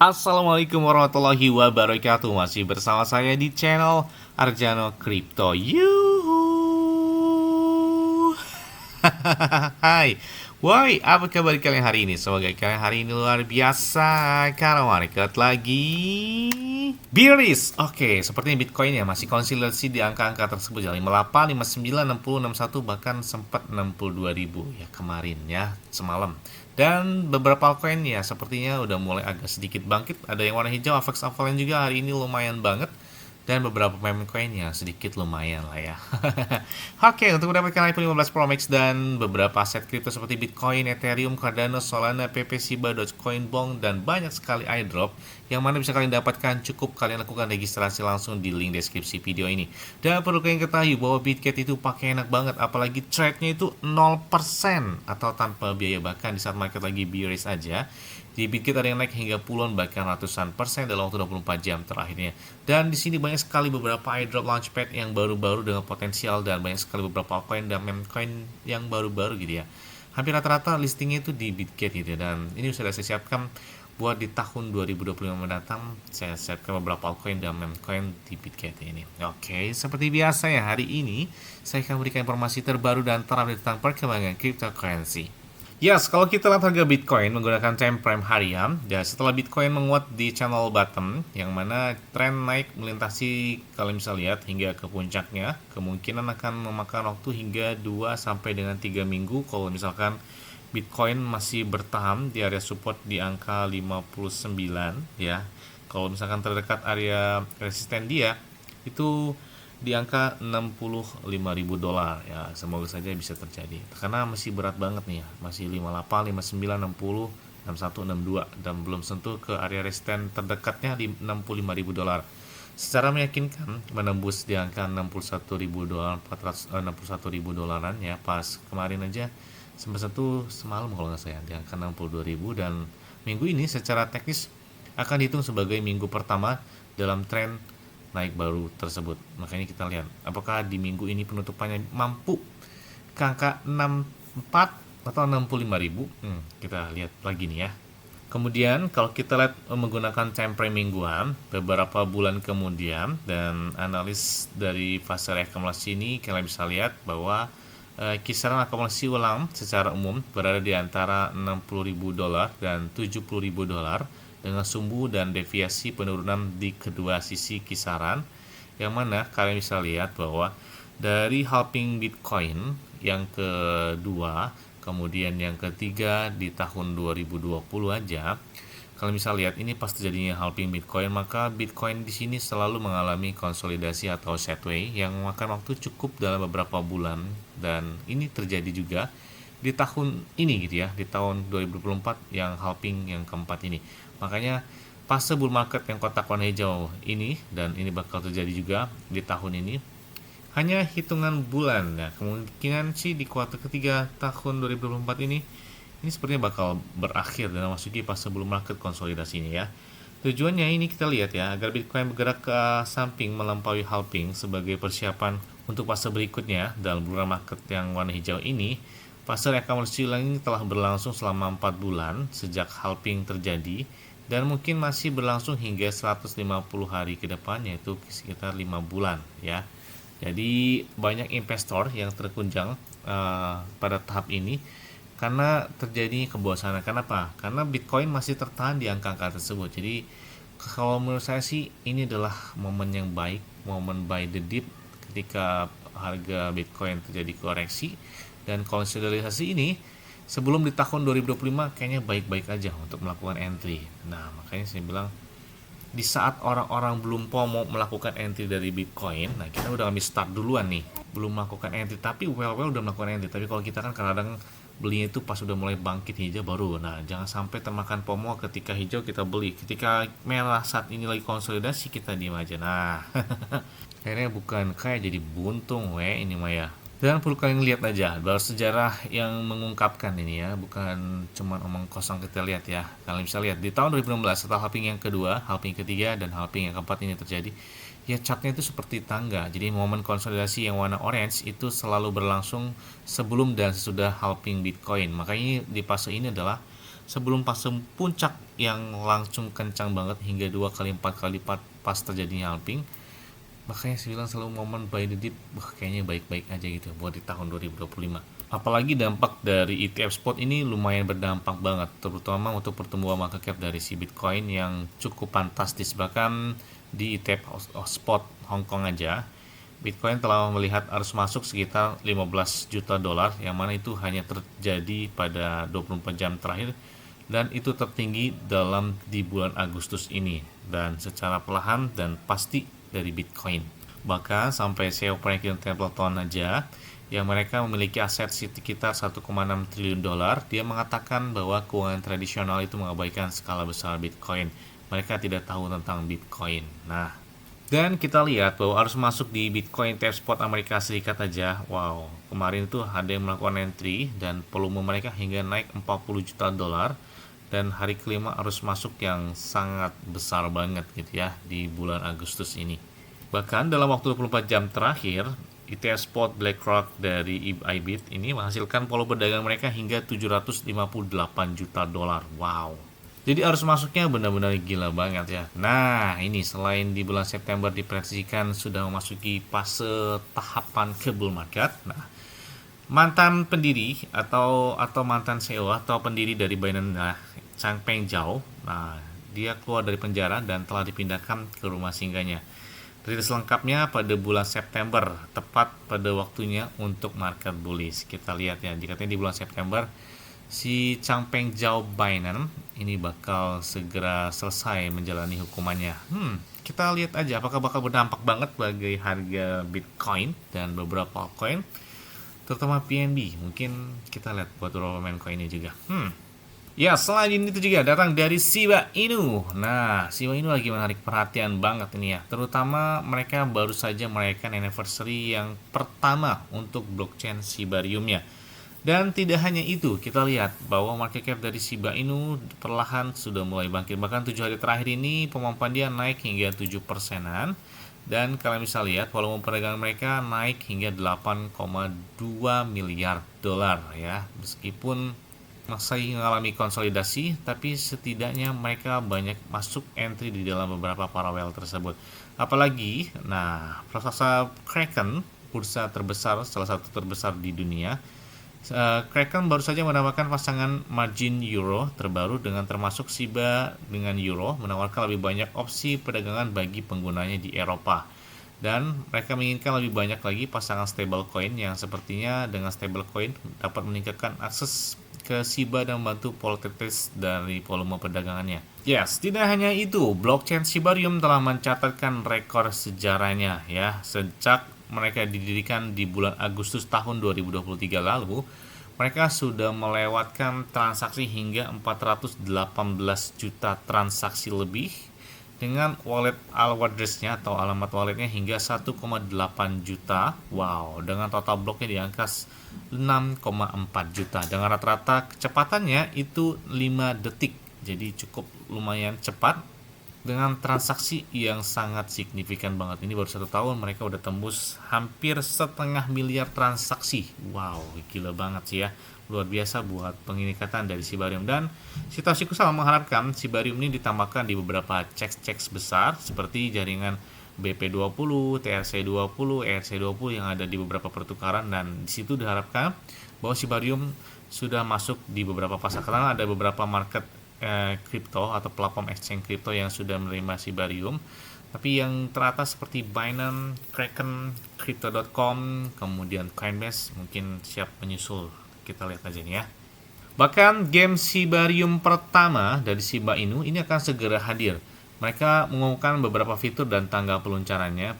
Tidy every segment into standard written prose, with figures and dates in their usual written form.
Assalamualaikum warahmatullahi wabarakatuh. Masih bersama saya di channel Arjano Crypto. Yuhu. Hai. Woi, apa kabar kalian hari ini? Semoga kalian hari ini luar biasa karena market lagi bearish. Oke, sepertinya Bitcoin ya masih konsolidasi di angka-angka tersebut ya. 58, 59, 60, 61 bahkan sempat 62.000 ya kemarin ya, semalam. Dan beberapa altcoin ya sepertinya udah mulai agak sedikit bangkit. Ada yang warna hijau, Avex Avalanche juga hari ini lumayan banget. Dan beberapa meme coin ya sedikit lumayan lah ya. Oke, untuk mendapatkan iPhone 15 Pro Max dan beberapa aset kripto seperti Bitcoin, Ethereum, Cardano, Solana, PP, Shiba, Dogecoin, Bong, dan banyak sekali airdrop yang mana bisa kalian dapatkan, cukup kalian lakukan registrasi langsung di link deskripsi video ini. Dan perlu kalian ketahui bahwa Bitget itu pakai enak banget, apalagi trade-nya itu 0% atau tanpa biaya, bahkan di saat market lagi bearish aja. Di Bitget ada yang naik hingga puluhan bahkan ratusan persen dalam waktu 24 jam terakhirnya. Dan di sini banyak sekali beberapa airdrop launchpad yang baru-baru dengan potensial dan banyak sekali beberapa coin dan meme coin yang baru-baru gitu ya. Hampir rata-rata listingnya itu di Bitget gitu ya. Dan ini sudah saya siapkan buat di tahun 2025 mendatang. Saya siapkan beberapa altcoin dan meme coin di Bitget ini. Oke, seperti biasa ya, hari ini saya akan berikan informasi terbaru dan terupdate tentang perkembangan cryptocurrency. Yes, kalau kita lihat harga Bitcoin menggunakan time frame harian, ya setelah Bitcoin menguat di channel bottom, yang mana tren naik melintasi, kalau bisa lihat hingga ke puncaknya, kemungkinan akan memakan waktu hingga 2 sampai dengan 3 minggu kalau misalkan Bitcoin masih bertahan di area support di angka 59 ya. Kalau misalkan terdekat area resisten dia itu di angka 65.000 dolar ya, semoga saja bisa terjadi karena masih berat banget nih ya, masih 58, 59, 60, 61, 62 dan belum sentuh ke area resisten terdekatnya di 65.000 dolar secara meyakinkan, menembus di angka 61.000 dolar, 61.000 dolaran ya. Pas kemarin aja sempat satu semalam kalau nggak salah di angka 62.000, dan minggu ini secara teknis akan dihitung sebagai minggu pertama dalam tren naik baru tersebut. Makanya kita lihat apakah di minggu ini penutupannya mampu ke angka 64 atau 65.000. Kita lihat lagi nih ya. Kemudian kalau kita lihat menggunakan time frame mingguan, beberapa bulan kemudian, dan analis dari fase reakumulasi ini kalian bisa lihat bahwa kisaran akumulasi ulang secara umum berada di antara 60.000 dolar dan 70.000 dolar dengan sumbu dan deviasi penurunan di kedua sisi kisaran, yang mana kalian bisa lihat bahwa dari halving Bitcoin yang kedua, kemudian yang ketiga di tahun 2020 aja, kalian bisa lihat ini pas terjadinya halving Bitcoin, maka Bitcoin di sini selalu mengalami konsolidasi atau sideway yang memakan waktu cukup dalam beberapa bulan, dan ini terjadi juga di tahun ini gitu ya, di tahun 2024 yang halving yang keempat ini. Makanya fase bull market yang kotak warna hijau ini, dan ini bakal terjadi juga di tahun ini, hanya hitungan bulan ya. Kemungkinan sih di kuartal ketiga tahun 2024 ini sepertinya bakal berakhir dan memasuki fase bull market konsolidasi ini ya. Tujuannya ini kita lihat ya, agar Bitcoin bergerak ke samping melampaui halving sebagai persiapan untuk fase berikutnya dalam bulan market yang warna hijau ini. Fase reakumulasi ulang ini telah berlangsung selama 4 bulan sejak halving terjadi, dan mungkin masih berlangsung hingga 150 hari ke depan, yaitu sekitar 5 bulan ya. Jadi banyak investor yang terkunjang pada tahap ini karena terjadi kebosanan. Kenapa? Karena Bitcoin masih tertahan di angka-angka tersebut. Jadi kalau menurut saya sih ini adalah momen yang baik, momen buy the dip ketika harga Bitcoin terjadi koreksi dan konsolidasi ini. Sebelum di tahun 2025 kayaknya baik-baik aja untuk melakukan entry. Nah, makanya saya bilang di saat orang-orang belum mau melakukan entry dari Bitcoin, nah kita udah ambil start duluan nih, belum melakukan entry, tapi well udah melakukan entry. Tapi kalau kita kan kadang belinya itu pas udah mulai bangkit hijau baru. Nah, jangan sampai termakan FOMO ketika hijau kita beli, ketika merah saat ini lagi konsolidasi kita diam aja. Nah, akhirnya bukan kayak jadi buntung ini mah ya. Dan perlu kalian lihat aja bahwa sejarah yang mengungkapkan ini ya, bukan cuma omong kosong. Kita lihat ya, kalian bisa lihat di tahun 2016 setelah halving yang kedua, halving ketiga, dan halving yang keempat ini terjadi, ya chartnya itu seperti tangga. Jadi momen konsolidasi yang warna orange itu selalu berlangsung sebelum dan sesudah halving Bitcoin. Makanya di fase ini adalah sebelum fase puncak yang langsung kencang banget hingga 2 kali 4 kali lipat pas terjadinya halving. Makanya saya bilang selalu momen buy the dip, kayaknya baik-baik aja gitu buat di tahun 2025. Apalagi dampak dari ETF spot ini lumayan berdampak banget, terutama untuk pertumbuhan market cap dari si Bitcoin yang cukup fantastis. Bahkan di ETF spot Hong Kong aja, Bitcoin telah melihat arus masuk sekitar 15 juta dolar, yang mana itu hanya terjadi pada 24 jam terakhir, dan itu tertinggi di bulan Agustus ini, dan secara perlahan dan pasti dari Bitcoin. Bahkan sampai CEO Franklin Templeton aja, yang mereka memiliki aset sekitar 1,6 triliun dolar, dia mengatakan bahwa keuangan tradisional itu mengabaikan skala besar Bitcoin. Mereka tidak tahu tentang Bitcoin. Nah, dan kita lihat bahwa arus masuk di Bitcoin ETF spot Amerika Serikat aja, wow, kemarin tuh ada yang melakukan entry dan volume mereka hingga naik 40 juta dolar, dan hari kelima arus masuk yang sangat besar banget gitu ya di bulan Agustus ini. Bahkan dalam waktu 24 jam terakhir, ETF spot BlackRock dari IBIT ini menghasilkan volume perdagangan mereka hingga 758 juta dolar. Wow. Jadi arus masuknya benar-benar gila banget ya. Nah, ini selain di bulan September diprediksikan sudah memasuki fase tahapan ke bull market. Nah, mantan pendiri atau mantan CEO atau pendiri dari Binance, Changpeng Zhao, nah dia keluar dari penjara dan telah dipindahkan ke rumah singgahnya. Rilis lengkapnya pada bulan September, tepat pada waktunya untuk market bullish. Kita lihat ya, dikatanya di bulan September si Changpeng Zhao Binance ini bakal segera selesai menjalani hukumannya. Kita lihat aja apakah bakal berdampak banget bagi harga Bitcoin dan beberapa coin, terutama PNB. Mungkin kita lihat buat beberapa main coinnya juga. Ya, selanjutnya itu juga datang dari Shiba Inu. Nah, Shiba Inu lagi menarik perhatian banget ini ya. Terutama mereka baru saja merayakan anniversary yang pertama untuk blockchain Shibarium-nya. Dan tidak hanya itu, kita lihat bahwa market cap dari Shiba Inu perlahan sudah mulai bangkit. Bahkan 7 hari terakhir ini pemampuan dia naik hingga 7%-an. Dan kalian bisa lihat volume perdagangan mereka naik hingga 8,2 miliar dolar ya. Meskipun masih mengalami konsolidasi, tapi setidaknya mereka banyak masuk entry di dalam beberapa paralel tersebut. Apalagi, nah, Bursa Kraken, bursa terbesar, salah satu terbesar di dunia, Kraken baru saja mendapatkan pasangan margin euro terbaru dengan termasuk Shiba dengan euro, menawarkan lebih banyak opsi perdagangan bagi penggunanya di Eropa. Dan mereka menginginkan lebih banyak lagi pasangan stablecoin yang sepertinya dengan stablecoin dapat meningkatkan akses ke Shiba dan membantu volatilitas dari volume perdagangannya. Yes, tidak hanya itu, blockchain Shibarium telah mencatatkan rekor sejarahnya ya. Sejak mereka didirikan di bulan Agustus tahun 2023 lalu, mereka sudah melewatkan transaksi hingga 418 juta transaksi lebih, dengan wallet address-nya atau alamat walletnya hingga 1,8 juta. Wow, dengan total bloknya di angka 6,4 juta. Dengan rata-rata kecepatannya itu 5 detik. Jadi cukup lumayan cepat dengan transaksi yang sangat signifikan banget. Ini baru 1 tahun mereka udah tembus hampir 1,5 miliar transaksi. Wow, gila banget sih ya. Luar biasa buat peningkatan dari Shibarium. Dan Satoshi Kusawa mengharapkan Shibarium ini ditambahkan di beberapa checks besar seperti jaringan BP20, TRC20, ERC20 yang ada di beberapa pertukaran, dan di situ diharapkan bahwa Shibarium sudah masuk di beberapa pasar. Karena ada beberapa market kripto atau platform exchange kripto yang sudah menerima Shibarium. Tapi yang teratas seperti Binance, Kraken, Crypto.com, kemudian Coinbase mungkin siap menyusul. Kita lihat aja nih ya. Bahkan game Shibarium pertama dari Shiba Inu ini akan segera hadir. Mereka mengumumkan beberapa fitur dan tanggal peluncurannya.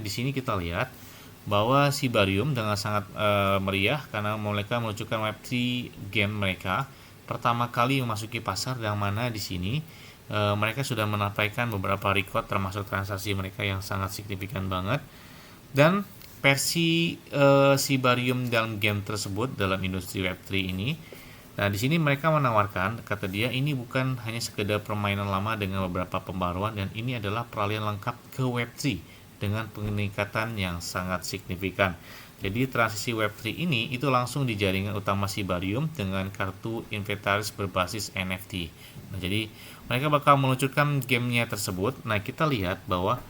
Di sini kita lihat bahwa Shibarium dengan sangat meriah karena mereka meluncurkan Web3 game mereka pertama kali memasuki pasar, yang mana di sini mereka sudah menyampaikan beberapa record termasuk transaksi mereka yang sangat signifikan banget. Dan versi Shibarium dalam game tersebut dalam industri Web3 ini. Nah, di sini mereka menawarkan, kata dia, ini bukan hanya sekedar permainan lama dengan beberapa pembaruan, dan ini adalah peralihan lengkap ke Web3 dengan peningkatan yang sangat signifikan. Jadi transisi Web3 ini itu langsung di jaringan utama Shibarium dengan kartu inventaris berbasis NFT. Nah, jadi mereka bakal meluncurkan gamenya tersebut. Nah, kita lihat bahwa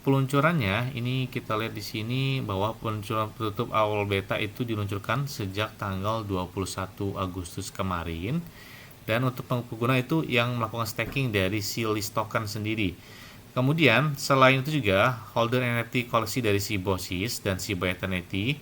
peluncurannya ini kita lihat di sini bahwa peluncuran tutup awal beta itu diluncurkan sejak tanggal 21 Agustus kemarin. Dan untuk pengguna itu yang melakukan staking dari si list token sendiri. Kemudian, selain itu juga, holder NFT koleksi dari Symbiosis dan Shiba Eternity.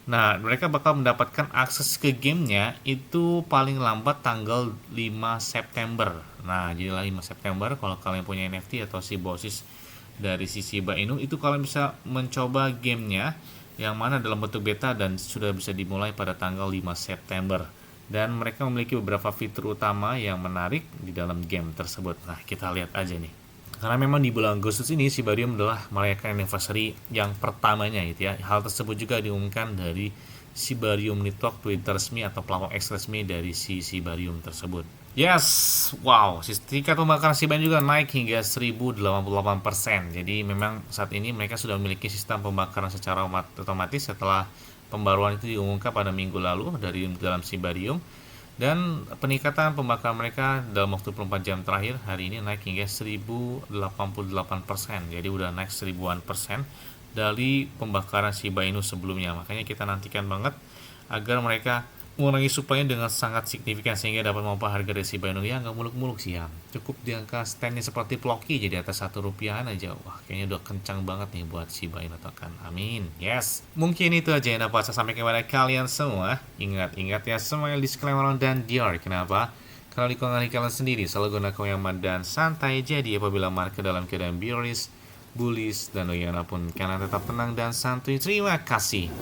Nah, mereka bakal mendapatkan akses ke gamenya itu paling lambat tanggal 5 September. Nah, jadilah 5 September kalau kalian punya NFT atau Symbiosis dari si Shiba Inu, itu kalian bisa mencoba gamenya yang mana dalam bentuk beta dan sudah bisa dimulai pada tanggal 5 September. Dan mereka memiliki beberapa fitur utama yang menarik di dalam game tersebut. Nah, kita lihat aja nih. Karena memang di bulan Agustus ini Shibarium adalah merayakan anniversary yang pertamanya gitu ya. Hal tersebut juga diumumkan dari Shibarium Network Twitter resmi atau platform X resmi dari si Shibarium tersebut. Yes, wow, tingkat pembakaran Shiba juga naik hingga 1088%. Jadi memang saat ini mereka sudah memiliki sistem pembakaran secara otomatis setelah pembaruan itu diumumkan pada minggu lalu dari dalam Shibarium. Dan peningkatan pembakaran mereka dalam waktu 24 jam terakhir hari ini naik hingga 1088%. Jadi udah naik 1000% dari pembakaran Shiba Inu sebelumnya. Makanya kita nantikan banget agar mereka mengurangi supply-nya dengan sangat signifikan sehingga dapat memupah harga dari Shiba Inu ya nggak muluk-muluk sih ya. Cukup di angka standnya seperti Ploki jadi atas Rp1 aja. Wah, kayaknya udah kencang banget nih buat Shiba Inu token. Amin. Yes. Mungkin itu aja yang dapat saya sampaikan kepada kalian semua. Ingat ya semuanya disclaimer dan dior. Kenapa? Karena di konten kalian sendiri selalu gunakan yang aman dan santai. Jadi apabila market dalam keadaan bearish, bullish dan bagaimanapun kalian tetap tenang dan santuy. Terima kasih.